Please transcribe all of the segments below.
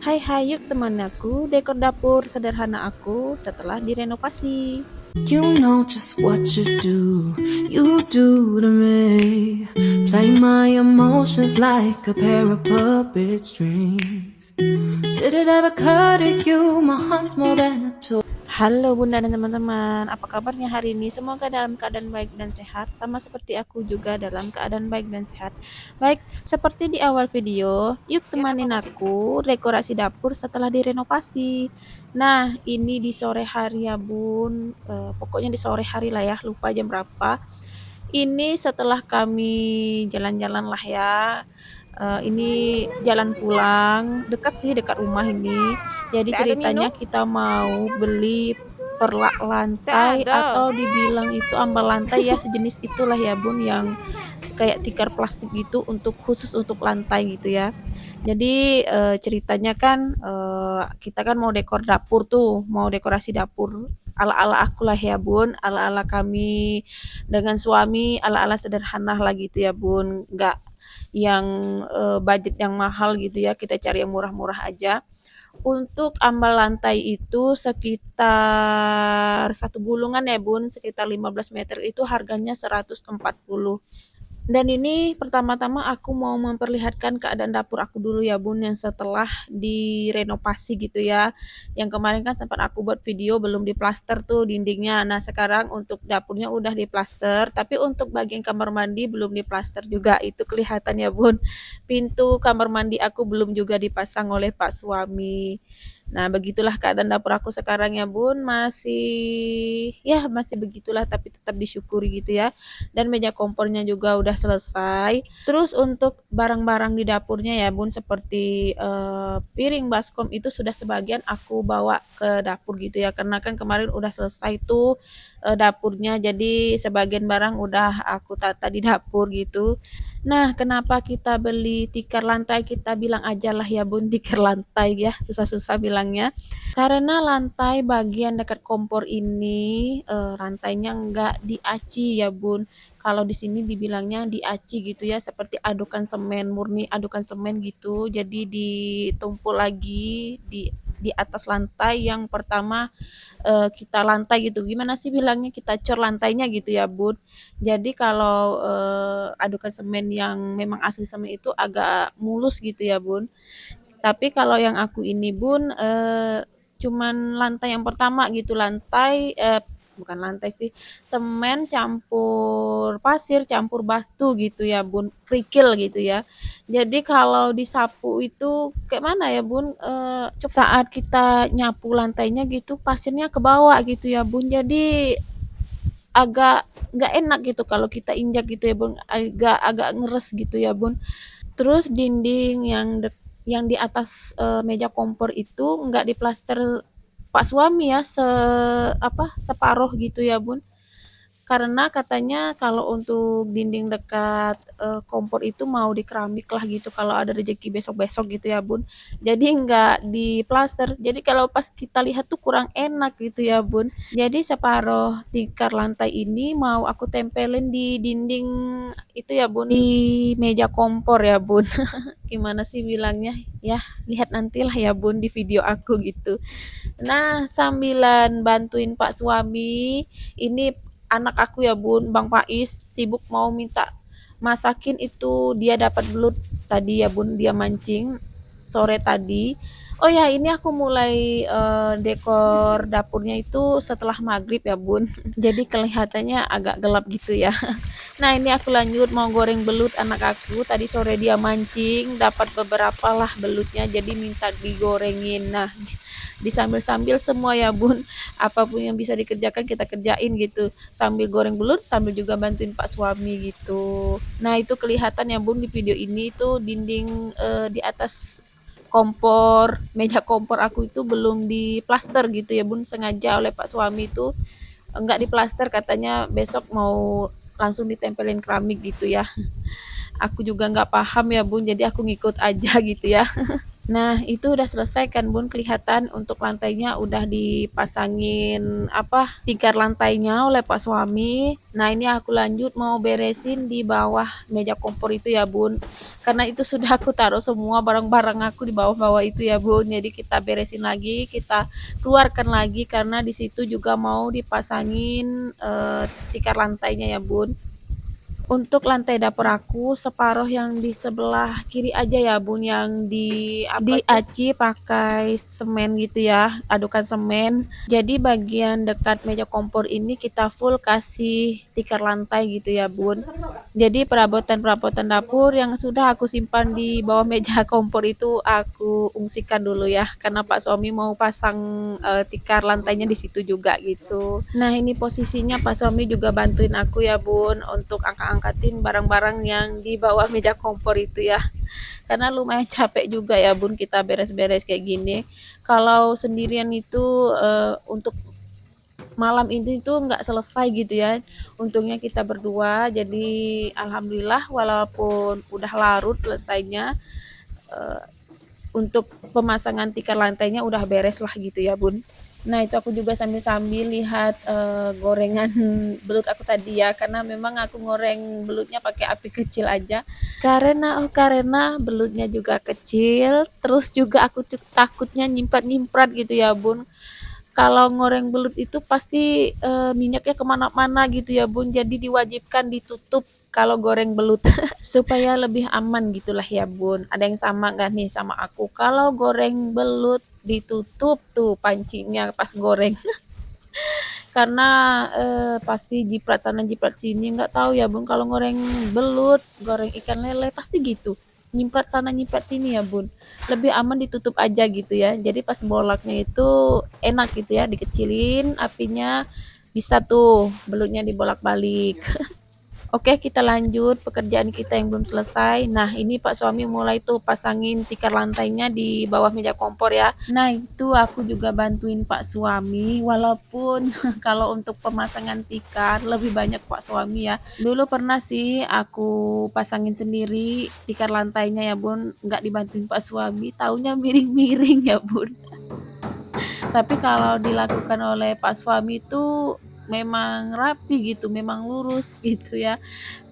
Hai hai, yuk teman aku, dekor dapur sederhana aku setelah direnovasi. You know just what you do to me. Play my emotions like a pair of puppet strings. Did it ever occur to you my heart's more than a toy? Halo Bunda dan teman-teman, apa kabarnya hari ini? Semoga dalam keadaan baik dan sehat, sama seperti aku juga dalam keadaan baik dan sehat. Baik, seperti di awal video, yuk temanin aku dekorasi dapur setelah direnovasi. Nah, ini di sore hari ya Bun, pokoknya di sore hari lah ya, lupa jam berapa. Ini setelah kami jalan-jalan lah ya. Ini jalan pulang, dekat sih, dekat rumah ini. Jadi Nggak ada minum? ceritanya kita mau beli perlak Nggak lantai ada. atau dibilang itu ambal lantai ya, sejenis itulah ya Bun, yang kayak tikar plastik gitu khusus untuk lantai gitu ya. Jadi, ceritanya kan, kita kan mau dekor dapur tuh, mau dekorasi dapur ala-ala akulah ya Bun, ala-ala kami dengan suami, ala-ala sederhana lah gitu ya Bun, nggak yang, budget yang mahal gitu ya, kita cari yang murah-murah aja. Untuk ambal lantai itu sekitar satu gulungan ya Bun, sekitar 15 meter itu harganya 140. Dan ini pertama-tama aku mau memperlihatkan keadaan dapur aku dulu ya Bun, yang setelah direnovasi gitu ya. Yang kemarin kan sempat aku buat video belum diplaster tuh dindingnya. Nah sekarang untuk dapurnya udah diplaster, tapi untuk bagian kamar mandi belum diplaster juga. Itu kelihatan ya Bun. Pintu kamar mandi aku belum juga dipasang oleh Pak suami. Nah begitulah keadaan dapur aku sekarang ya Bun, masih begitulah tapi tetap disyukuri gitu ya. Dan meja kompornya juga udah selesai. Terus untuk barang-barang di dapurnya ya Bun, seperti, piring baskom itu sudah sebagian aku bawa ke dapur gitu ya, karena kan kemarin udah selesai tuh, dapurnya, jadi sebagian barang udah aku tata di dapur gitu. Nah, kenapa kita beli tikar lantai, kita bilang ajalah ya Bun, tikar lantai ya, susah-susah bilangnya. Karena lantai bagian dekat kompor ini, rantainya nggak diaci ya Bun. Kalau di sini dibilangnya diaci gitu ya, seperti adukan semen, murni adukan semen gitu. Jadi ditumpul lagi di atas lantai yang pertama, kita lantai gitu, gimana sih bilangnya, kita cor lantainya gitu ya Bun. Jadi kalau, adukan semen yang memang asli semen itu agak mulus gitu ya Bun. Tapi kalau yang aku ini Bun, cuman lantai yang pertama gitu, bukan lantai sih, semen campur pasir, campur batu gitu ya Bun, kerikil gitu ya. Jadi kalau disapu itu kayak mana ya Bun, saat kita nyapu lantainya gitu, pasirnya ke bawah gitu ya Bun, jadi agak nggak enak gitu kalau kita injak gitu ya Bun, agak agak ngeres gitu ya Bun. Terus dinding yang di atas, meja kompor itu nggak diplaster Pak suami ya, separuh gitu ya Bun. Karena katanya kalau untuk dinding dekat, kompor itu mau dikeramik lah gitu kalau ada rezeki besok-besok gitu ya Bun. Jadi nggak diplaster, jadi kalau pas kita lihat tuh kurang enak gitu ya Bun. Jadi separuh tikar lantai ini mau aku tempelin di dinding itu ya Bun, di meja kompor ya Bun. Gimana sih bilangnya, ya lihat nantilah ya Bun di video aku gitu. Nah sambilan bantuin Pak suami, ini anak aku ya Bun, Bang Pais sibuk mau minta masakin itu, dia dapat belut tadi ya Bun, dia mancing sore tadi. Oh ya ini aku mulai, dekor dapurnya itu setelah maghrib ya Bun, jadi kelihatannya agak gelap gitu ya. Nah ini aku lanjut mau goreng belut anak aku, tadi sore dia mancing, dapat beberapa lah belutnya, jadi minta digorengin. Nah, disambil-sambil semua ya Bun, apapun yang bisa dikerjakan kita kerjain gitu, sambil goreng belut, sambil juga bantuin Pak suami gitu. Nah itu kelihatan ya Bun di video ini tuh dinding, di atas kompor, meja kompor aku itu belum diplaster gitu ya Bun, sengaja oleh Pak suami itu enggak diplaster, katanya besok mau langsung ditempelin keramik gitu ya. Aku juga nggak paham ya Bun, jadi aku ngikut aja gitu ya. Nah, itu udah selesai kan Bun, kelihatan untuk lantainya udah dipasangin tikar lantainya oleh Pak suami. Nah, ini aku lanjut mau beresin di bawah meja kompor itu ya Bun. Karena itu sudah aku taruh semua barang-barang aku di bawah-bawah itu ya Bun. Jadi kita beresin lagi, kita keluarkan lagi karena di situ juga mau dipasangin tikar lantainya ya Bun. Untuk lantai dapur aku separuh yang di sebelah kiri aja ya Bun, yang diaci pakai semen gitu ya, adukan semen. Jadi bagian dekat meja kompor ini kita full kasih tikar lantai gitu ya Bun. Jadi perabotan-perabotan dapur yang sudah aku simpan di bawah meja kompor itu aku ungsikan dulu ya, karena Pak suami mau pasang tikar lantainya di situ juga gitu. Nah, ini posisinya Pak suami juga bantuin aku ya Bun untuk angkat-angkatin barang-barang yang di bawah meja kompor itu ya. Karena lumayan capek juga ya Bun kita beres-beres kayak gini. Kalau sendirian itu untuk malam ini tuh nggak selesai gitu ya. Untungnya kita berdua, jadi alhamdulillah walaupun udah larut selesainya, eh, untuk pemasangan tikar lantainya udah beres lah gitu ya Bun. Nah, itu aku juga sambil-sambil lihat gorengan belut aku tadi ya, karena memang aku goreng belutnya pakai api kecil aja. Karena belutnya juga kecil, terus juga aku takutnya nyimpat-nyimpat gitu ya Bun. Kalau ngoreng belut itu pasti minyaknya kemana-mana gitu ya Bun, jadi diwajibkan ditutup kalau goreng belut. Supaya lebih aman gitulah ya Bun. Ada yang sama nggak nih sama aku? Kalau goreng belut ditutup tuh pancinya pas goreng. Karena pasti jiprat sana jiprat sini, nggak tahu ya Bun kalau goreng belut, goreng ikan lele pasti gitu. Nyiprat sana nyiprat sini ya Bun. Lebih aman ditutup aja gitu ya. Jadi pas bolaknya itu enak gitu ya, dikecilin apinya bisa tuh belutnya dibolak-balik. Oke, kita lanjut pekerjaan kita yang belum selesai. Nah, ini Pak suami mulai tuh pasangin tikar lantainya di bawah meja kompor ya. Nah, itu aku juga bantuin Pak suami, walaupun kalau untuk pemasangan tikar lebih banyak Pak suami ya. Dulu pernah sih aku pasangin sendiri tikar lantainya ya Bun, nggak dibantuin Pak suami, taunya miring-miring ya Bun. Tapi kalau dilakukan oleh Pak suami itu memang rapi gitu, memang lurus gitu ya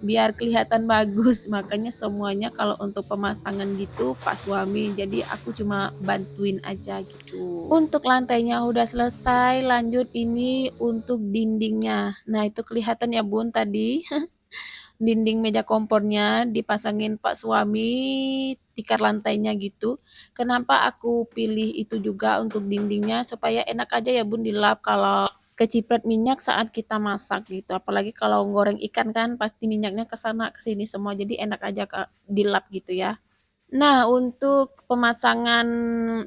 biar kelihatan bagus. Makanya semuanya kalau untuk pemasangan gitu Pak suami, jadi aku cuma bantuin aja gitu. Untuk lantainya udah selesai, lanjut ini untuk dindingnya. Nah, itu kelihatan ya Bun tadi dinding meja kompornya dipasangin Pak suami tikar lantainya gitu. Kenapa aku pilih itu juga untuk dindingnya supaya enak aja ya Bun dilap kalau keciprat minyak saat kita masak gitu. Apalagi kalau goreng ikan kan pasti minyaknya ke sana ke sini semua jadi enak aja dilap gitu ya. Nah, untuk pemasangan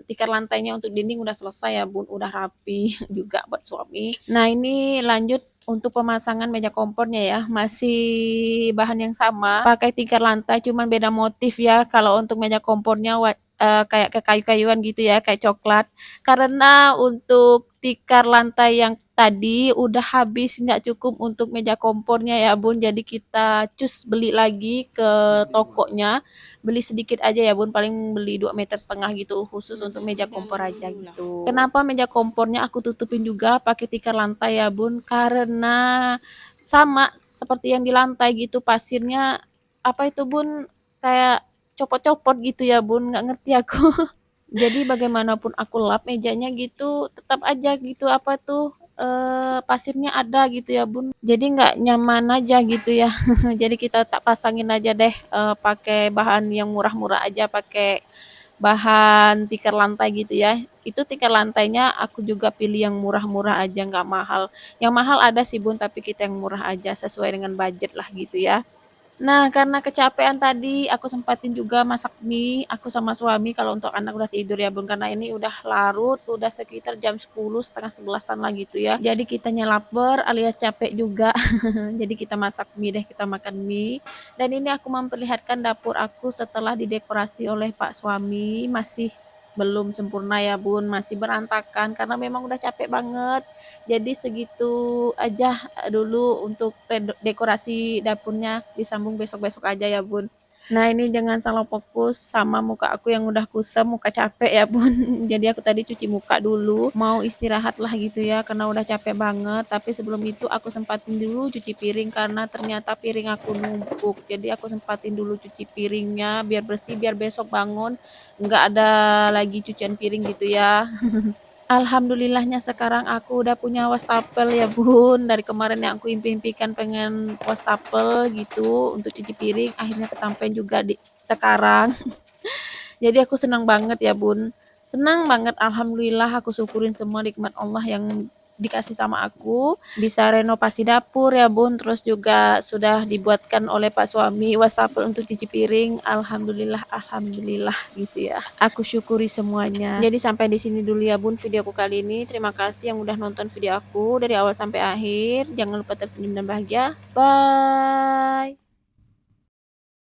tikar lantainya untuk dinding udah selesai ya Bun, udah rapi juga buat suami. Nah, ini lanjut untuk pemasangan meja kompornya ya, masih bahan yang sama, pakai tikar lantai cuman beda motif ya. Kalau untuk meja kompornya kayak ke kayu-kayuan gitu ya, kayak coklat. Karena untuk tikar lantai yang tadi udah habis, nggak cukup untuk meja kompornya ya Bun, jadi kita cus beli lagi ke tokonya. Beli sedikit aja ya Bun, paling beli 2,5 meter gitu khusus untuk meja kompor aja gitu. Kenapa meja kompornya aku tutupin juga pakai tikar lantai ya Bun, karena sama seperti yang di lantai gitu pasirnya itu Bun, kayak copot-copot gitu ya Bun, nggak ngerti aku. Jadi bagaimanapun aku lap mejanya gitu, tetap aja gitu pasirnya ada gitu ya Bun. Jadi nggak nyaman aja gitu ya. Jadi kita tak pasangin aja deh pakai bahan yang murah-murah aja, pakai bahan tikar lantai gitu ya. Itu tikar lantainya aku juga pilih yang murah-murah aja, nggak mahal. Yang mahal ada sih Bun, tapi kita yang murah aja sesuai dengan budget lah gitu ya. Nah, karena kecapean tadi aku sempatin juga masak mie, aku sama suami, kalau untuk anak udah tidur ya Bun, karena ini udah larut, udah sekitar jam 10, setengah 11-an lah gitu ya. Jadi kitanya lapar alias capek juga. Jadi kita masak mie deh, kita makan mie. Dan ini aku memperlihatkan dapur aku setelah didekorasi oleh Pak suami, masih belum sempurna ya Bun, masih berantakan karena memang udah capek banget. Jadi segitu aja dulu untuk dekorasi dapurnya, disambung besok-besok aja ya Bun. Nah, ini jangan salah fokus sama muka aku yang udah kusam, muka capek ya, Bun. Jadi aku tadi cuci muka dulu, mau istirahat lah gitu ya, karena udah capek banget. Tapi sebelum itu aku sempatin dulu cuci piring karena ternyata piring aku numpuk. Jadi aku sempatin dulu cuci piringnya biar bersih, biar besok bangun nggak ada lagi cucian piring gitu ya. Alhamdulillahnya sekarang aku udah punya wastafel ya, Bun. Dari kemarin yang aku impi-impikan pengen wastafel gitu untuk cuci piring, akhirnya kesampaian juga di sekarang. Jadi aku senang banget ya, Bun. Senang banget, alhamdulillah aku syukurin semua nikmat Allah yang dikasih sama aku. Bisa renovasi dapur ya, Bun, terus juga sudah dibuatkan oleh Pak suami wastafel untuk cuci piring. Alhamdulillah alhamdulillah gitu ya. Aku syukuri semuanya. Jadi sampai di sini dulu ya, Bun, videoku kali ini. Terima kasih yang udah nonton video aku dari awal sampai akhir. Jangan lupa tersenyum dan bahagia. Bye.